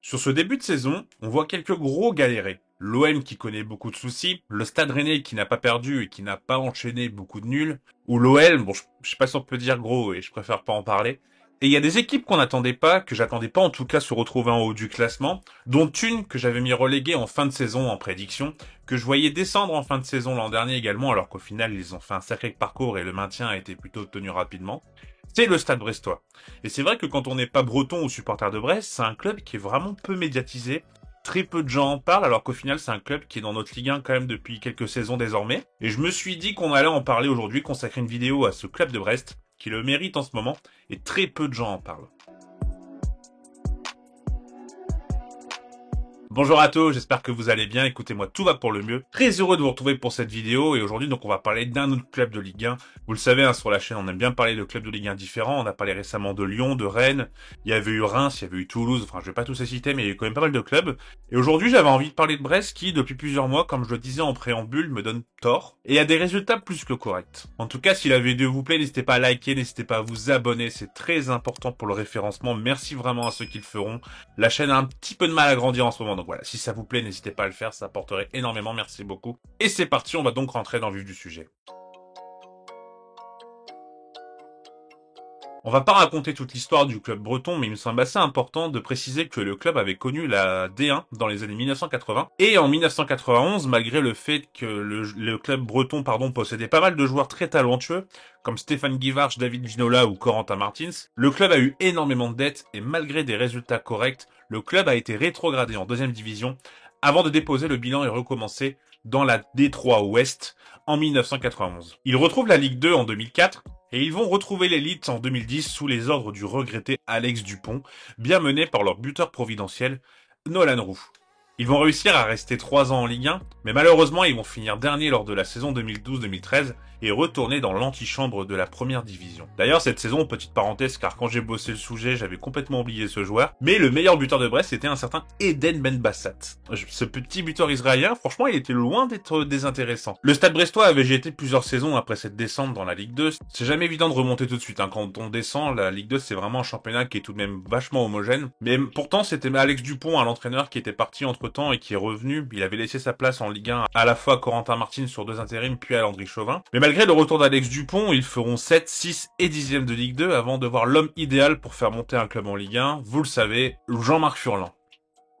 Sur ce début de saison, on voit quelques gros galérés. L'OM qui connaît beaucoup de soucis, le Stade Rennais qui n'a pas perdu et qui n'a pas enchaîné beaucoup de nuls, ou l'OL, bon je sais pas si on peut dire gros et je préfère pas en parler. Et il y a des équipes qu'on n'attendait pas, que j'attendais pas en tout cas se retrouver en haut du classement, dont une que j'avais mis reléguée en fin de saison en prédiction, que je voyais descendre en fin de saison l'an dernier également, alors qu'au final ils ont fait un sacré parcours et le maintien a été plutôt tenu rapidement. C'est le Stade Brestois. Et c'est vrai que quand on n'est pas breton ou supporter de Brest, c'est un club qui est vraiment peu médiatisé. Très peu de gens en parlent, alors qu'au final, c'est un club qui est dans notre Ligue 1 quand même depuis quelques saisons désormais. Et je me suis dit qu'on allait en parler aujourd'hui, consacrer une vidéo à ce club de Brest, qui le mérite en ce moment, et très peu de gens en parlent. Bonjour à tous, j'espère que vous allez bien, écoutez-moi, tout va pour le mieux. Très heureux de vous retrouver pour cette vidéo, et aujourd'hui donc on va parler d'un autre club de Ligue 1. Vous le savez, hein, sur la chaîne on aime bien parler de clubs de Ligue 1 différents, on a parlé récemment de Lyon, de Rennes, il y avait eu Reims, il y avait eu Toulouse, enfin je vais pas tous les citer mais il y a eu quand même pas mal de clubs. Et aujourd'hui j'avais envie de parler de Brest qui, depuis plusieurs mois, comme je le disais en préambule, me donne tort, et a des résultats plus que corrects. En tout cas, si la vidéo vous plaît, n'hésitez pas à liker, n'hésitez pas à vous abonner, c'est très important pour le référencement, merci vraiment à ceux qui le feront. La chaîne a un petit peu de mal à grandir en ce moment, donc voilà, si ça vous plaît, n'hésitez pas à le faire, ça apporterait énormément, merci beaucoup. Et c'est parti, on va donc rentrer dans le vif du sujet. On va pas raconter toute l'histoire du club breton, mais il me semble assez important de préciser que le club avait connu la D1 dans les années 1980. Et en 1991, malgré le fait que le club breton possédait pas mal de joueurs très talentueux, comme Stéphane Guivarch, David Ginola ou Corentin Martins, le club a eu énormément de dettes et malgré des résultats corrects, le club a été rétrogradé en deuxième division avant de déposer le bilan et recommencer dans la D3 Ouest en 1991. Il retrouve la Ligue 2 en 2004 et ils vont retrouver l'élite en 2010 sous les ordres du regretté Alex Dupont, bien mené par leur buteur providentiel, Nolan Roux. Ils vont réussir à rester 3 ans en Ligue 1, mais malheureusement ils vont finir dernier lors de la saison 2012-2013 et retourner dans l'antichambre de la première division. D'ailleurs cette saison, petite parenthèse, car quand j'ai bossé le sujet, j'avais complètement oublié ce joueur, mais le meilleur buteur de Brest c'était un certain Eden Ben Bassat. Ce petit buteur israélien, franchement il était loin d'être désintéressant. Le Stade Brestois avait jeté plusieurs saisons après cette descente dans la Ligue 2, c'est jamais évident de remonter tout de suite, hein. Quand on descend, la Ligue 2 c'est vraiment un championnat qui est tout de même vachement homogène, mais pourtant c'était Alex Dupont, à l'entraîneur, qui était parti entre temps et qui est revenu. Il avait laissé sa place en Ligue 1 à la fois à Corentin Martins sur 2 intérims puis à Landry Chauvin. Mais malgré le retour d'Alex Dupont, ils feront 7, 6 et 10e de Ligue 2 avant de voir l'homme idéal pour faire monter un club en Ligue 1, vous le savez, Jean-Marc Furlan.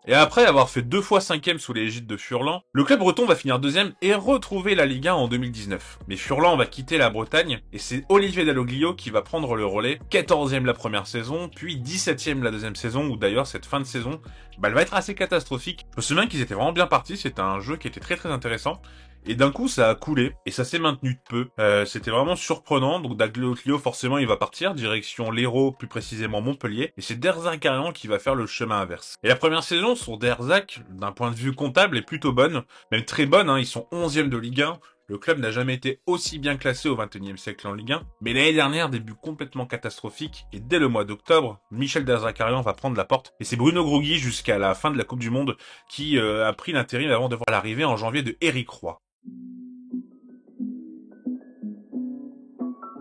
Et après avoir fait 2 fois 5e sous l'égide de Furlan, le club breton va finir 2e et retrouver la Ligue 1 en 2019. Mais Furlan va quitter la Bretagne et c'est Olivier Dalloglio qui va prendre le relais, 14e la première saison, puis 17e la deuxième saison, où d'ailleurs cette fin de saison, elle va être assez catastrophique. Je me souviens qu'ils étaient vraiment bien partis, c'était un jeu qui était très très intéressant. Et d'un coup, ça a coulé, et ça s'est maintenu de peu. C'était vraiment surprenant, donc Dalloglio, forcément, il va partir, direction l'Hérault, plus précisément Montpellier, et c'est Derzakarian qui va faire le chemin inverse. Et la première saison, sur Derzak, d'un point de vue comptable, est plutôt bonne, même très bonne, hein, ils sont 11e de Ligue 1, le club n'a jamais été aussi bien classé au XXIe siècle en Ligue 1, mais l'année dernière, début complètement catastrophique, et dès le mois d'octobre, Michel Derzakarian va prendre la porte, et c'est Bruno Grogui jusqu'à la fin de la Coupe du Monde qui a pris l'intérim avant de voir l'arrivée en janvier de Éric Roy.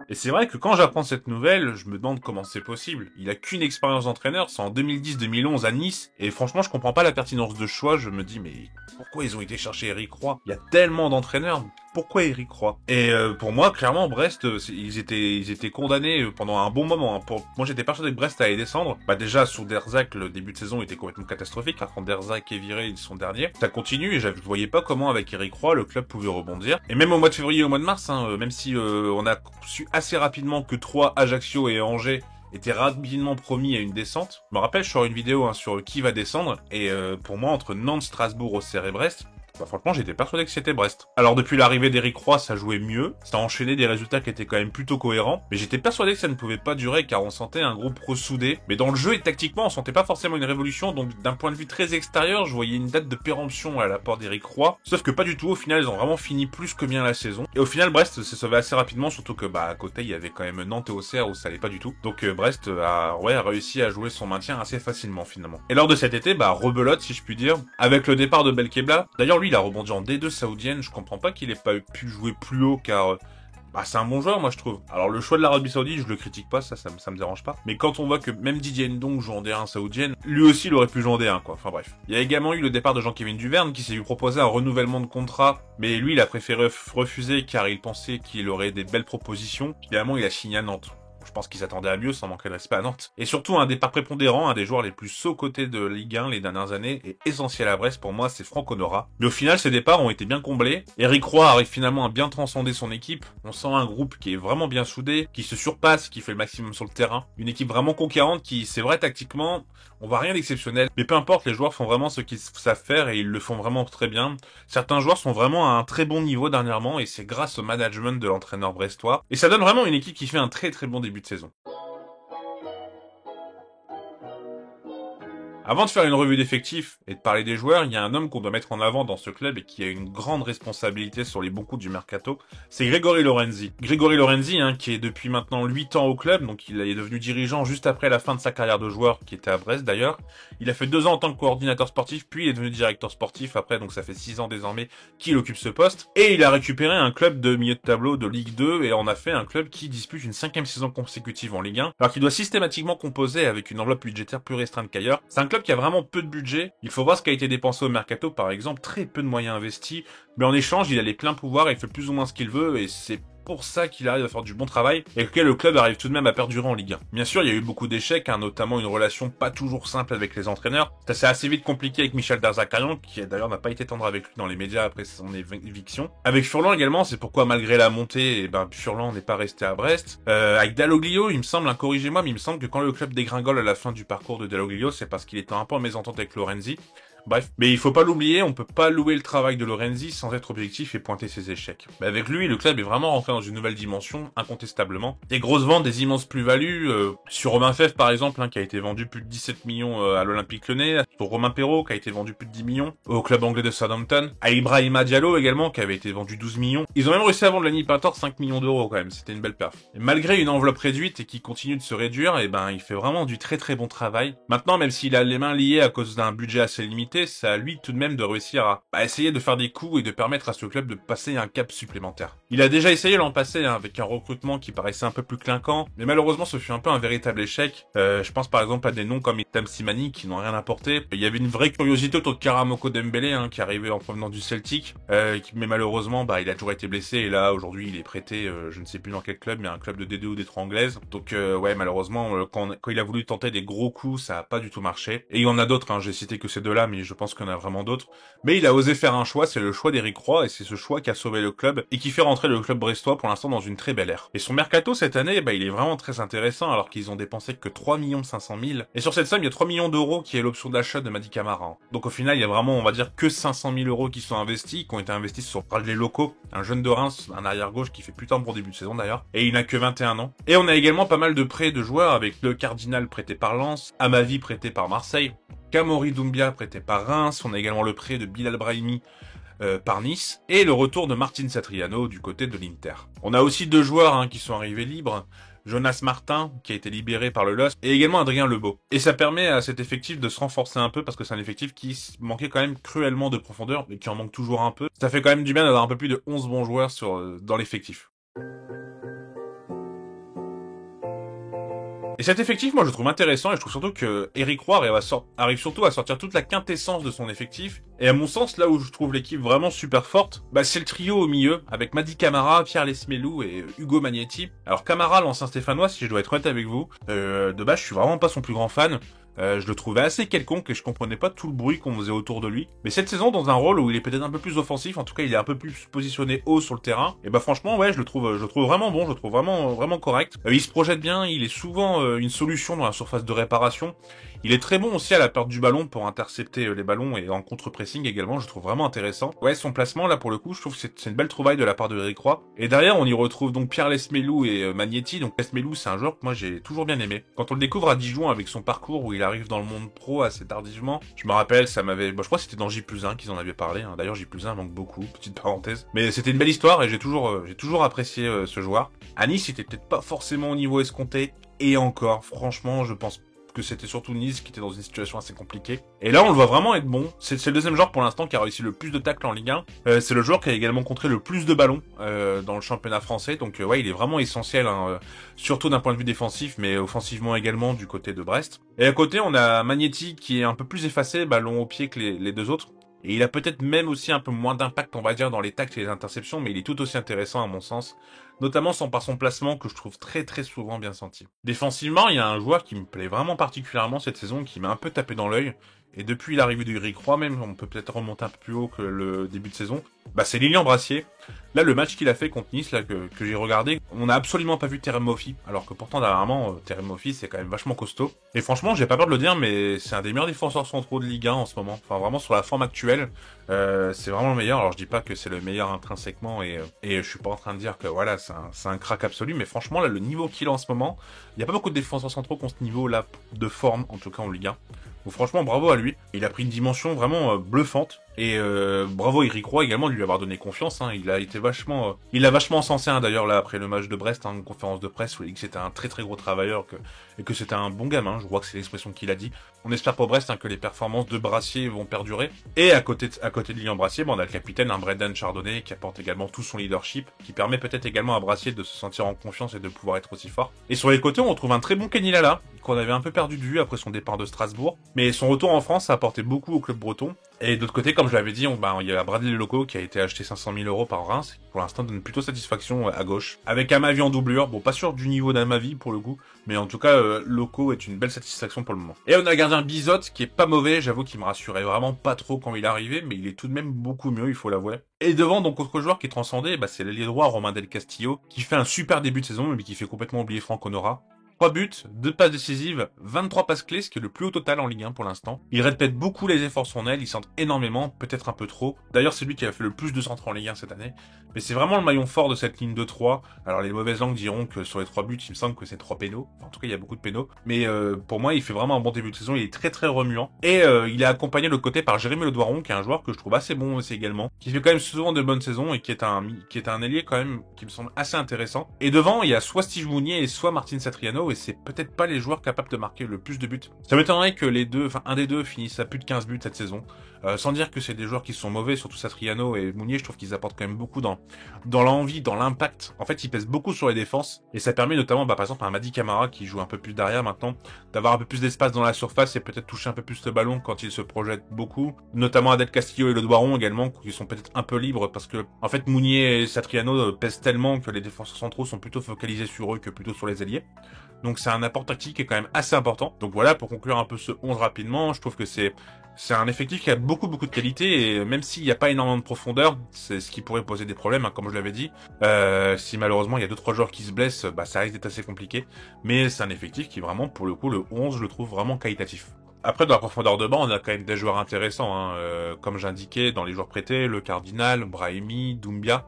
Et c'est vrai que quand j'apprends cette nouvelle, je me demande comment c'est possible. Il a qu'une expérience d'entraîneur, c'est en 2010-2011 à Nice, et franchement je comprends pas la pertinence de choix, je me dis mais pourquoi ils ont été chercher Éric Roy? Il y a tellement d'entraîneurs, pourquoi Éric Roy? Et pour moi, clairement, Brest, ils étaient condamnés pendant un bon moment. Hein. Moi j'étais persuadé que Brest allait descendre. Bah déjà, sur Derzak, le début de saison était complètement catastrophique, car quand Derzak est viré, ils sont derniers. Ça continue, et je voyais pas comment avec Éric Roy, le club pouvait rebondir. Et même au mois de février, au mois de mars, hein, même si on a su assez rapidement que Troyes, Ajaccio et Angers étaient rapidement promis à une descente. Je me rappelle, je sors une vidéo sur qui va descendre, et pour moi, entre Nantes, Strasbourg, Auxerre et Brest, bah franchement, j'étais persuadé que c'était Brest. Alors depuis l'arrivée d'Éric Roy, ça jouait mieux, ça enchaînait des résultats qui étaient quand même plutôt cohérents, mais j'étais persuadé que ça ne pouvait pas durer car on sentait un groupe ressoudé. Mais dans le jeu et tactiquement, on sentait pas forcément une révolution, donc d'un point de vue très extérieur, je voyais une date de péremption à la porte d'Éric Roy, sauf que pas du tout, au final, ils ont vraiment fini plus que bien la saison. Et au final, Brest s'est sauvé assez rapidement, surtout que à côté, il y avait quand même Nantes et Auxerre où ça allait pas du tout. Donc Brest a réussi à jouer son maintien assez facilement finalement. Et lors de cet été, rebelote si je puis dire, avec le départ de Belkebla. D'ailleurs lui, il a rebondi en D2 saoudienne, je comprends pas qu'il ait pas pu jouer plus haut car Bah, c'est un bon joueur, moi, je trouve. Alors, le choix de l'Arabie Saoudite, je le critique pas, ça me dérange pas. Mais quand on voit que même Didier Ndong joue en D1 saoudienne, lui aussi, il aurait pu jouer en D1, quoi. Enfin, bref. Il y a également eu le départ de Jean-Kevin Duverne, qui s'est lui proposé un renouvellement de contrat. Mais lui, il a préféré refuser, car il pensait qu'il aurait des belles propositions. Finalement, il a signé à Nantes. Je pense qu'ils s'attendaient à mieux sans manquer de respect à Nantes. Et surtout, un départ prépondérant, un des joueurs les plus sauts-cotés de Ligue 1 les dernières années, est essentiel à Brest pour moi, c'est Franck Honora. Mais au final, ces départs ont été bien comblés. Eric Roy arrive finalement à bien transcender son équipe. On sent un groupe qui est vraiment bien soudé, qui se surpasse, qui fait le maximum sur le terrain. Une équipe vraiment conquérante qui, c'est vrai, tactiquement, on voit rien d'exceptionnel. Mais peu importe, les joueurs font vraiment ce qu'ils savent faire et ils le font vraiment très bien. Certains joueurs sont vraiment à un très bon niveau dernièrement et c'est grâce au management de l'entraîneur brestois. Et ça donne vraiment une équipe qui fait un très très bon début de saison. Avant de faire une revue d'effectifs et de parler des joueurs, il y a un homme qu'on doit mettre en avant dans ce club et qui a une grande responsabilité sur les bons coups du mercato, c'est Grégory Lorenzi. Grégory Lorenzi, qui est depuis maintenant 8 ans au club, donc il est devenu dirigeant juste après la fin de sa carrière de joueur, qui était à Brest d'ailleurs. Il a fait 2 ans en tant que coordinateur sportif, puis il est devenu directeur sportif après, donc ça fait 6 ans désormais qu'il occupe ce poste. Et il a récupéré un club de milieu de tableau de Ligue 2 et en a fait un club qui dispute une 5e saison consécutive en Ligue 1, alors qu'il doit systématiquement composer avec une enveloppe budgétaire plus restreinte qu'ailleurs. C'est un club qui a vraiment peu de budget. Il faut voir ce qui a été dépensé au mercato, par exemple, très peu de moyens investis, mais en échange, il a les pleins pouvoirs et il fait plus ou moins ce qu'il veut, et c'est pour ça qu'il arrive à faire du bon travail et que le club arrive tout de même à perdurer en Ligue 1. Bien sûr, il y a eu beaucoup d'échecs, notamment une relation pas toujours simple avec les entraîneurs. C'est assez vite compliqué avec Michel Darzacarian, qui d'ailleurs n'a pas été tendre avec lui dans les médias après son éviction. Avec Furlan également, c'est pourquoi malgré la montée, Furlan n'est pas resté à Brest. Avec Dalloglio, il me semble, corrigez-moi, mais il me semble que quand le club dégringole à la fin du parcours de Dalloglio, c'est parce qu'il était un peu en mésentente avec Lorenzi. Bref, mais il faut pas l'oublier, on peut pas louer le travail de Lorenzi sans être objectif et pointer ses échecs. Mais avec lui, le club est vraiment rentré dans une nouvelle dimension, incontestablement. Des grosses ventes, des immenses plus-values, sur Romain Fèvre par exemple, qui a été vendu plus de 17 millions à l'Olympique Lyonnais, sur Romain Perrault, qui a été vendu plus de 10 millions, au club anglais de Southampton, à Ibrahima Diallo également, qui avait été vendu 12 millions. Ils ont même réussi à vendre Lenny Pintor 5 millions d'euros quand même, c'était une belle perf. Et malgré une enveloppe réduite et qui continue de se réduire, il fait vraiment du très très bon travail. Maintenant, même s'il a les mains liées à cause d'un budget assez limité, c'est à lui tout de même de réussir à essayer de faire des coups et de permettre à ce club de passer un cap supplémentaire. Il a déjà essayé l'an passé avec un recrutement qui paraissait un peu plus clinquant, mais malheureusement ce fut un peu un véritable échec. Je pense par exemple à des noms comme Itam Simani qui n'ont rien apporté. Il y avait une vraie curiosité autour de Karamoko Dembélé qui arrivait en provenance du Celtic, mais malheureusement il a toujours été blessé et là aujourd'hui il est prêté, je ne sais plus dans quel club, mais un club de D2 ou D3 anglaise. Donc ouais, malheureusement quand il a voulu tenter des gros coups, ça a pas du tout marché. Et il y en a d'autres, j'ai cité que ces deux-là, mais je pense qu'il y en a vraiment d'autres. Mais il a osé faire un choix, c'est le choix d'Eric Roy, et c'est ce choix qui a sauvé le club, et qui fait rentrer le club brestois pour l'instant dans une très belle ère. Et son mercato cette année, il est vraiment très intéressant, alors qu'ils ont dépensé que 3 500 000. Et sur cette somme, il y a 3 millions d'euros qui est l'option d'achat de Mady Camara. Donc au final, il y a vraiment, on va dire, que 500 000 euros qui sont investis, qui ont été investis sur Bradley Locaux, un jeune de Reims, un arrière-gauche qui fait putain de bon début de saison d'ailleurs, et il n'a que 21 ans. Et on a également pas mal de prêts de joueurs, avec le Cardinal prêté par Lens, Amavi prêté par Marseille, Kamori Doumbia prêté par Reims, on a également le prêt de Bilal Brahimi par Nice, et le retour de Martin Satriano du côté de l'Inter. On a aussi 2 joueurs qui sont arrivés libres, Jonas Martin, qui a été libéré par le LOSC, et également Adrien Lebeau. Et ça permet à cet effectif de se renforcer un peu, parce que c'est un effectif qui manquait quand même cruellement de profondeur, et qui en manque toujours un peu. Ça fait quand même du bien d'avoir un peu plus de 11 bons joueurs dans l'effectif. Et cet effectif, moi, je trouve intéressant et je trouve surtout que Eric Roy arrive surtout à sortir toute la quintessence de son effectif. Et à mon sens, là où je trouve l'équipe vraiment super forte, c'est le trio au milieu, avec Mady Camara, Pierre Lesmelou et Hugo Magnetti. Alors Camara, l'ancien Stéphanois, si je dois être honnête avec vous, de base, je suis vraiment pas son plus grand fan. Je le trouvais assez quelconque et je comprenais pas tout le bruit qu'on faisait autour de lui. Mais cette saison, dans un rôle où il est peut-être un peu plus offensif, en tout cas il est un peu plus positionné haut sur le terrain, et franchement ouais, je le trouve vraiment bon, je le trouve vraiment correct. Il se projette bien, il est souvent une solution dans la surface de réparation. Il est très bon aussi à la perte du ballon pour intercepter les ballons et en contre-pressing également, je trouve vraiment intéressant. Ouais, son placement là pour le coup, je trouve que c'est une belle trouvaille de la part de Eric Roy. Et derrière, on y retrouve donc Pierre Lesmelou et Magnetti. Donc Lesmelou, c'est un joueur que moi j'ai toujours bien aimé. Quand on le découvre à Dijon avec son parcours où il arrive dans le monde pro assez tardivement, je me rappelle, ça m'avait, je crois que c'était dans J+1 qu'ils en avaient parlé. D'ailleurs, J+1 manque beaucoup, petite parenthèse. Mais c'était une belle histoire et j'ai toujours apprécié ce joueur. À Nice, il était peut-être pas forcément au niveau escompté. Et encore, franchement, je pense que c'était surtout Nice qui était dans une situation assez compliquée. Et là, on le voit vraiment être bon. C'est le deuxième joueur pour l'instant qui a réussi le plus de tacles en Ligue 1. C'est le joueur qui a également contré le plus de ballons dans le championnat français. Donc ouais, il est vraiment essentiel, hein, surtout d'un point de vue défensif, mais offensivement également du côté de Brest. Et à côté, on a Magnetti qui est un peu plus effacé, ballon au pied que les deux autres. Et il a peut-être même aussi un peu moins d'impact, on va dire, dans les tacles et les interceptions, mais il est tout aussi intéressant à mon sens, notamment par son placement que je trouve très très souvent bien senti. Défensivement, il y a un joueur qui me plaît vraiment particulièrement cette saison, qui m'a un peu tapé dans l'œil, et depuis l'arrivée de Eric Roy même, on peut peut-être remonter un peu plus haut que le début de saison, bah c'est Lilian Brassier. Là, le match qu'il a fait contre Nice, là, que j'ai regardé, on n'a absolument pas vu Terem Moffi, alors que pourtant, dernièrement, Terem Moffi, c'est quand même vachement costaud. Et franchement, j'ai pas peur de le dire, mais c'est un des meilleurs défenseurs centraux de Ligue 1 en ce moment. Enfin, vraiment, sur la forme actuelle, c'est vraiment le meilleur. Alors, je dis pas que c'est le meilleur intrinsèquement, et je suis pas en train de dire que, voilà, c'est un crack absolu, mais franchement, là, le niveau qu'il a en ce moment, il y a pas beaucoup de défenseurs centraux qui ont ce niveau-là de forme, en tout cas en Ligue 1. Donc franchement, bravo à lui. Il a pris une dimension vraiment bluffante. Et bravo Eric Roy également de lui avoir donné confiance. Hein. Il a vachement encensé d'ailleurs là après le match de Brest, une conférence de presse où il dit que c'était un très très gros travailleur et que c'était un bon gamin. Je crois que c'est l'expression qu'il a dit. On espère pour Brest que les performances de Brassier vont perdurer. Et à côté de Lilian Brassier, on a le capitaine, Brendan Chardonnay, qui apporte également tout son leadership, qui permet peut-être également à Brassier de se sentir en confiance et de pouvoir être aussi fort. Et sur les côtés, on retrouve un très bon Kenny Lala, qu'on avait un peu perdu de vue après son départ de Strasbourg. Mais son retour en France a apporté beaucoup au club breton. Et d'autre côté, comme je l'avais dit, il y a Bradley Loco qui a été acheté 500 000 € par Reims, qui pour l'instant donne plutôt satisfaction à gauche. Avec Amavi en doublure, bon pas sûr du niveau d'Amavi pour le coup, mais en tout cas Loco est une belle satisfaction pour le moment. Et on a le gardien Bizot qui est pas mauvais, j'avoue qu'il me rassurait vraiment pas trop quand il est arrivé, mais il est tout de même beaucoup mieux, il faut l'avouer. Et devant, donc autre joueur qui est transcendé, c'est l'ailier droit Romain Del Castillo, qui fait un super début de saison, mais qui fait complètement oublier Franck Honora. 3 buts, 2 passes décisives, 23 passes clés, ce qui est le plus haut total en Ligue 1 pour l'instant. Il répète beaucoup les efforts sur aile, il centre énormément, peut-être un peu trop. D'ailleurs, c'est lui qui a fait le plus de centres en Ligue 1 cette année. Mais c'est vraiment le maillon fort de cette ligne de 3. Alors les mauvaises langues diront que sur les 3 buts, il me semble que c'est 3 pénaux. Enfin, en tout cas, il y a beaucoup de pénaux. Mais pour moi, il fait vraiment un bon début de saison, il est très très remuant. Et il est accompagné de l'autre côté par Jérémy Le Doiron, qui est un joueur que je trouve assez bon aussi également, qui fait quand même souvent de bonnes saisons et qui est un ailier quand même qui me semble assez intéressant. Et devant, il y a soit Steve Mounier et soit Martin Satriano, et c'est peut-être pas les joueurs capables de marquer le plus de buts. Ça m'étonnerait que un des deux finisse à plus de 15 buts cette saison. Sans dire que c'est des joueurs qui sont mauvais, surtout Satriano et Mounier, je trouve qu'ils apportent quand même beaucoup dans l'envie, dans l'impact. En fait, ils pèsent beaucoup sur les défenses, et ça permet notamment, par exemple, à un Madi Camara qui joue un peu plus derrière maintenant, d'avoir un peu plus d'espace dans la surface et peut-être toucher un peu plus le ballon quand il se projette beaucoup. Notamment à Del Castillo et Le Doiron également, qui sont peut-être un peu libres parce que, en fait, Mounier et Satriano pèsent tellement que les défenseurs centraux sont plutôt focalisés sur eux que plutôt sur les ailiers. Donc c'est un apport tactique qui est quand même assez important. Donc voilà, pour conclure un peu ce 11 rapidement, je trouve que c'est un effectif qui a beaucoup de qualité, et même s'il n'y a pas énormément de profondeur, c'est ce qui pourrait poser des problèmes, comme je l'avais dit. Si malheureusement il y a 2-3 joueurs qui se blessent, ça risque d'être assez compliqué. Mais c'est un effectif qui vraiment, pour le coup, le 11, je le trouve vraiment qualitatif. Après, dans la profondeur de banc, on a quand même des joueurs intéressants, comme j'indiquais, dans les joueurs prêtés, le Cardinal, Brahimi, Doumbia.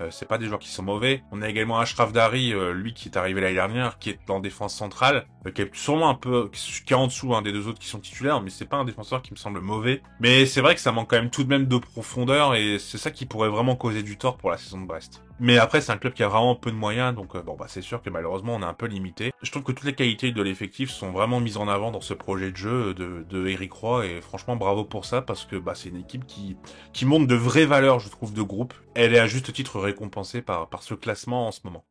C'est pas des joueurs qui sont mauvais. On a également Ashraf Dari, lui qui est arrivé l'année dernière, qui est en défense centrale, qui est sûrement un peu, qui est en dessous des deux autres qui sont titulaires, mais c'est pas un défenseur qui me semble mauvais. Mais c'est vrai que ça manque quand même tout de même de profondeur, et c'est ça qui pourrait vraiment causer du tort pour la saison de Brest. Mais après, c'est un club qui a vraiment peu de moyens, donc c'est sûr que malheureusement on est un peu limité. Je trouve que toutes les qualités de l'effectif sont vraiment mises en avant dans ce projet de jeu de Eric Roy, et franchement bravo pour ça, parce que c'est une équipe qui montre de vraies valeurs, je trouve, de groupe. Elle est à juste titre récompensée par ce classement en ce moment.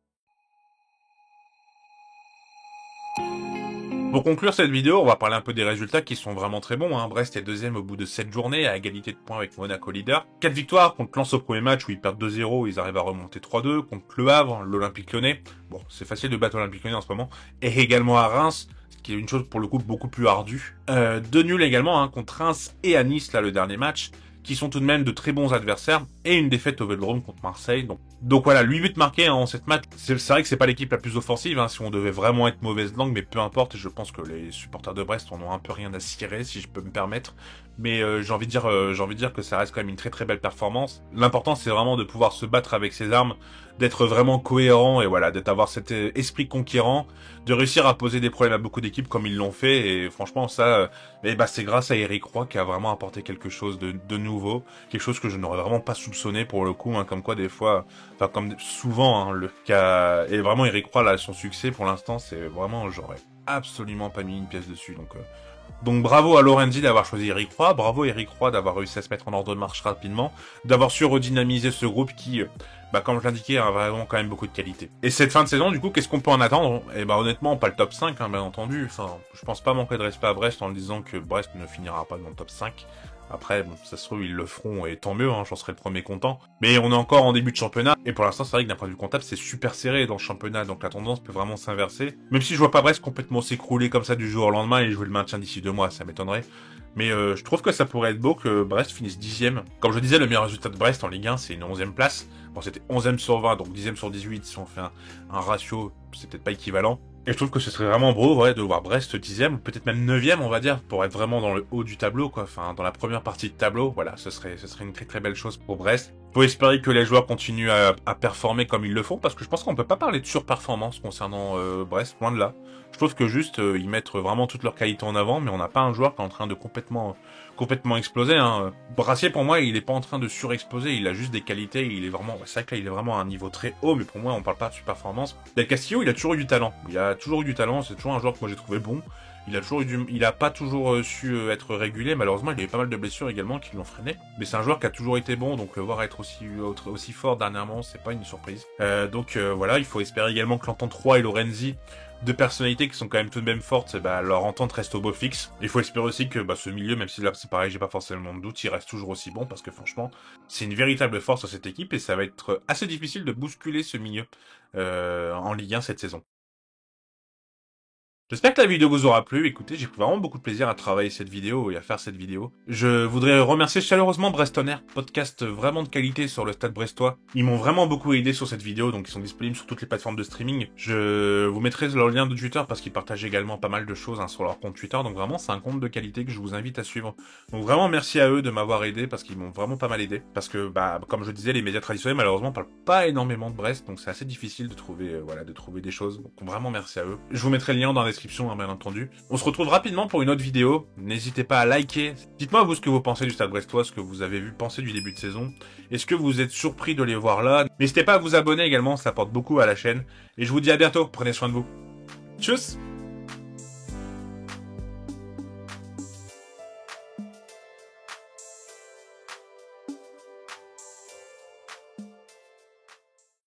Pour conclure cette vidéo, on va parler un peu des résultats qui sont vraiment très bons. Brest est deuxième au bout de 7 journées, à égalité de points avec Monaco leader. 4 victoires contre Lens au premier match où ils perdent 2-0, ils arrivent à remonter 3-2. Contre Le Havre, l'Olympique Lyonnais. Bon, c'est facile de battre l'Olympique Lyonnais en ce moment. Et également à Reims, ce qui est une chose pour le coup beaucoup plus ardue. 2 nuls également contre Reims et à Nice, là, le dernier match, qui sont tout de même de très bons adversaires, et une défaite au Vélodrome contre Marseille. Donc voilà, 8 buts marqués en cette match. C'est vrai que c'est pas l'équipe la plus offensive, si on devait vraiment être mauvaise langue, mais peu importe, je pense que les supporters de Brest en ont un peu rien à cirer, si je peux me permettre. Mais j'ai envie de dire que ça reste quand même une très très belle performance. L'important, c'est vraiment de pouvoir se battre avec ses armes, d'être vraiment cohérent, et voilà, d'avoir cet esprit conquérant, de réussir à poser des problèmes à beaucoup d'équipes comme ils l'ont fait. Et franchement, ça, c'est grâce à Eric Roy qui a vraiment apporté quelque chose de nouveau, quelque chose que je n'aurais vraiment pas soupçonné pour le coup, comme quoi des fois, comme souvent, le cas. Et vraiment Eric Roy, là, son succès pour l'instant, c'est vraiment, absolument pas mis une pièce dessus. Donc bravo à Lorenzi d'avoir choisi Eric Roy, bravo Eric Roy d'avoir réussi à se mettre en ordre de marche rapidement, d'avoir su redynamiser ce groupe qui, comme je l'indiquais, a vraiment quand même beaucoup de qualité. Et cette fin de saison, du coup, qu'est-ce qu'on peut en attendre? Eh ben honnêtement, pas le top 5, hein, bien entendu. Enfin, je pense pas manquer de respect à Brest en disant que Brest ne finira pas dans le top 5. Après, bon, ça se trouve, ils le feront, et tant mieux, hein, j'en serai le premier content. Mais on est encore en début de championnat, et pour l'instant, c'est vrai que d'un point de vue comptable, c'est super serré dans le championnat, donc la tendance peut vraiment s'inverser. Même si je vois pas Brest complètement s'écrouler comme ça du jour au lendemain et jouer le maintien d'ici 2 mois, ça m'étonnerait. Mais je trouve que ça pourrait être beau que Brest finisse 10e. Comme je disais, le meilleur résultat de Brest en Ligue 1, c'est une 11e place. Bon, c'était 11e sur 20, donc 10e sur 18, si on fait un ratio, c'est peut-être pas équivalent. Et je trouve que ce serait vraiment beau, ouais, de voir Brest 10e, peut-être même 9e, on va dire, pour être vraiment dans le haut du tableau, quoi. Enfin, dans la première partie de tableau, voilà, ce serait une très très belle chose pour Brest. Faut espérer que les joueurs continuent à performer comme ils le font, parce que je pense qu'on peut pas parler de surperformance concernant Brest, loin de là. Je trouve que juste, ils mettent vraiment toute leur qualité en avant, mais on n'a pas un joueur qui est en train de complètement exploser, hein. Brassier, pour moi, il est pas en train de surexploser, il a juste des qualités, il est vraiment, c'est vrai que là, il est vraiment à un niveau très haut, mais pour moi, on parle pas de surperformance. Del Castillo, il a toujours eu du talent. Il a toujours eu du talent, c'est toujours un joueur que moi j'ai trouvé bon. Il a pas toujours su être régulier, malheureusement, il y a eu pas mal de blessures également qui l'ont freiné. Mais c'est un joueur qui a toujours été bon, donc voir être aussi fort dernièrement, c'est pas une surprise. Voilà, il faut espérer également que l'entente 3 et Lorenzi, deux personnalités qui sont quand même tout de même fortes, leur entente reste au beau fixe. Il faut espérer aussi que ce milieu, même si là c'est pareil, j'ai pas forcément de doute, il reste toujours aussi bon, parce que franchement, c'est une véritable force à cette équipe, et ça va être assez difficile de bousculer ce milieu en Ligue 1 cette saison. J'espère que la vidéo vous aura plu. Écoutez, j'ai pris vraiment beaucoup de plaisir à travailler cette vidéo et à faire cette vidéo. Je voudrais remercier chaleureusement Brestonner, podcast vraiment de qualité sur le stade brestois. Ils m'ont vraiment beaucoup aidé sur cette vidéo, donc ils sont disponibles sur toutes les plateformes de streaming. Je vous mettrai leur lien de Twitter parce qu'ils partagent également pas mal de choses sur leur compte Twitter, donc vraiment c'est un compte de qualité que je vous invite à suivre. Donc vraiment merci à eux de m'avoir aidé parce qu'ils m'ont vraiment pas mal aidé. Parce que comme je disais, les médias traditionnels malheureusement parlent pas énormément de Brest, donc c'est assez difficile de trouver des choses. Donc vraiment merci à eux. Je vous mettrai le lien dans la description, hein, bien entendu. On se retrouve rapidement pour une autre vidéo. N'hésitez pas à liker. Dites-moi vous ce que vous pensez du Stade Brestois, ce que vous avez vu penser du début de saison. Est-ce que vous êtes surpris de les voir là? N'hésitez pas à vous abonner également, ça apporte beaucoup à la chaîne. Et je vous dis à bientôt, prenez soin de vous. Tchuss!